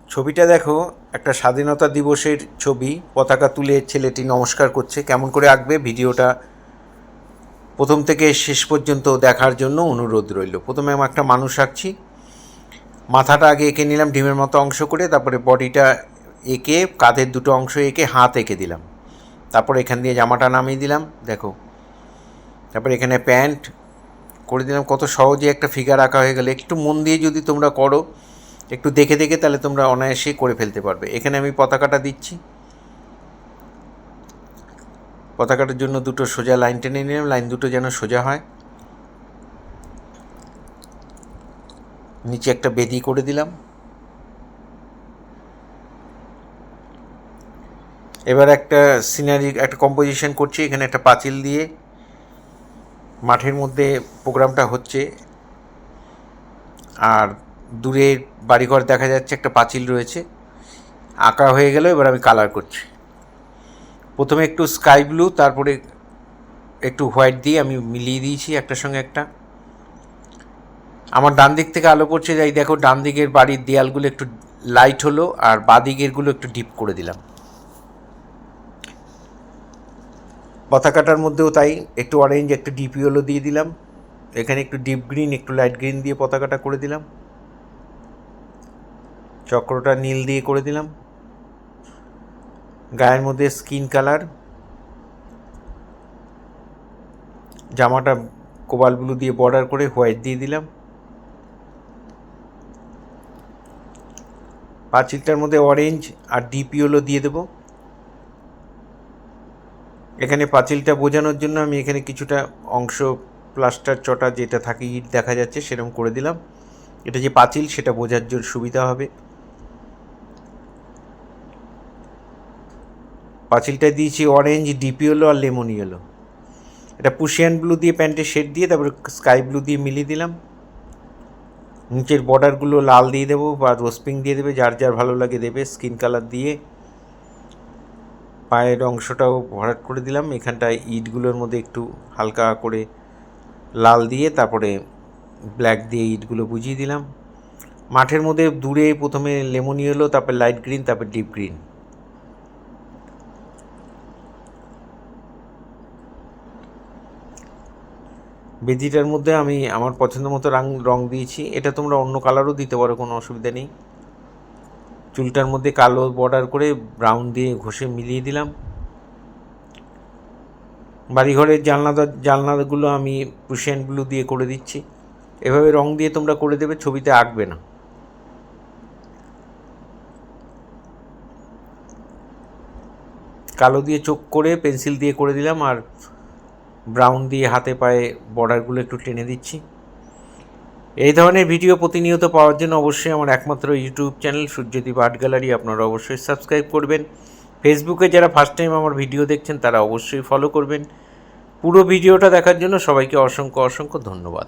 ছবিটা দেখো, একটা স্বাধীনতা দিবসের ছবি। পতাকা তুলে ছেলেটি নমস্কার করছে। কেমন করে আঁকবে ভিডিওটা প্রথম থেকে শেষ পর্যন্ত দেখার জন্য অনুরোধ রইল। প্রথমে আমি একটা মানুষ আঁকছি। মাথাটা আগে এঁকে নিলাম ডিমের মতো অংশ করে, তারপরে বডিটা এঁকে, কাঁধের দুটো অংশ এঁকে হাত এঁকে দিলাম। তারপরে এখান দিয়ে জামাটা নামিয়ে দিলাম, দেখো। তারপরে এখানে প্যান্ট করে দিলাম। কত সহজে একটা ফিগার আঁকা হয়ে গেলে। একটু মন দিয়ে যদি তোমরা করো, একটু দেখে দেখে, তাহলে তোমরা অনায়াসেই করে ফেলতে পারবে। এখানে আমি পতাকাটা দিচ্ছি। পতাকাটার জন্য দুটো সোজা লাইন টেনে নিলাম, লাইন দুটো যেন সোজা হয়। নিচে একটা বেদি করে দিলাম। এবার একটা সিনারি, একটা কম্পোজিশন করছি। এখানে একটা পাঁচিল দিয়ে মাঠের মধ্যে প্রোগ্রামটা হচ্ছে, আর দূরে বাড়িঘর দেখা যাচ্ছে, একটা পাঁচিল রয়েছে। আঁকা হয়ে গেল। এবার আমি কালার করছি। প্রথমে একটু স্কাই ব্লু, তারপরে একটু হোয়াইট দিয়ে আমি মিলিয়ে দিয়েছি একটার সঙ্গে একটা। আমার ডান দিক থেকে আলো পড়ছে, যাই দেখো ডান দিকের বাড়ির দেয়ালগুলো একটু লাইট হলো, আর বাঁ দিকেরগুলো একটু ডিপ করে দিলাম। পতাকাটার মধ্যেও তাই, একটু অরেঞ্জ, একটু ডিপ ইয়েলো দিয়ে দিলাম। এখানে একটু ডিপ গ্রিন, একটু লাইট গ্রিন দিয়ে পতাকাটা করে দিলাম। চক্রটা নীল দিয়ে করে দিলাম। গায়ের মধ্যে স্কিন কালার, জামাটা কোবাল ব্লু দিয়ে বর্ডার করে হোয়াইট দিয়ে দিলাম। পাঁচিলটার মধ্যে অরেঞ্জ আর ডিপ ইয়েলো দিয়ে দেবো। এখানে পাঁচিলটা বোঝানোর জন্য আমি এখানে কিছুটা অংশ প্লাস্টার চটা যেটা থাকে, ইট দেখা যাচ্ছে, সেরকম করে দিলাম। এটা যে পাঁচিল সেটা বোঝার জন্য সুবিধা হবে। পাঁচিলটা দিয়েছি অরেঞ্জ, ডিপ ইয়েলো আর লেমন ইয়েলো। এটা পুশিয়ান ব্লু দিয়ে প্যান্টের শেড দিয়ে, তারপরে স্কাই ব্লু দিয়ে মিলিয়ে দিলাম। নিচের বর্ডারগুলো লাল দিয়ে দেবো বা রোজ পিঙ্ক দিয়ে দেবে, যার যার ভালো লাগে দেবে। স্কিন কালার দিয়ে পায়ের অংশটাও ভরাট করে দিলাম। এখানটায় ইটগুলোর মধ্যে একটু হালকা করে লাল দিয়ে, তারপরে ব্ল্যাক দিয়ে ইটগুলো বুঝিয়ে দিলাম। মাঠের মধ্যে দূরে প্রথমে লেমন ইয়েলো, তারপর লাইট গ্রিন, তারপর ডিপ গ্রিন। বেদিটার মধ্যে আমি আমার পছন্দ মতো রং দিয়েছি। এটা তোমরা অন্য কালারও দিতে পারো, কোনো অসুবিধা নেই। চুলটার মধ্যে কালো বর্ডার করে ব্রাউন দিয়ে ঘষে মিলিয়ে দিলাম। বাড়িঘরের জানলাগুলো আমি পুশিয়ান ব্লু দিয়ে করে দিচ্ছি। এভাবে রং দিয়ে তোমরা করে দেবে, ছবিতে আঁকবে না। কালো দিয়ে চোখ করে পেন্সিল দিয়ে করে দিলাম, আর ব্রাউন দিয়ে হাতে পায়ে বর্ডারগুলো একটু টেনে দিচ্ছি। এই ধরনের ভিডিও প্রতিনিয়ত পাওয়ার জন্য অবশ্যই আমার একমাত্র YouTube channel Suryadip art gallery আপনারা অবশ্যই সাবস্ক্রাইব করবেন। ফেসবুকে যারা ফার্স্ট টাইম আমার ভিডিও দেখছেন তারা অবশ্যই ফলো করবেন। পুরো ভিডিওটা দেখার জন্য সবাইকে অসংখ্য অসংখ্য ধন্যবাদ।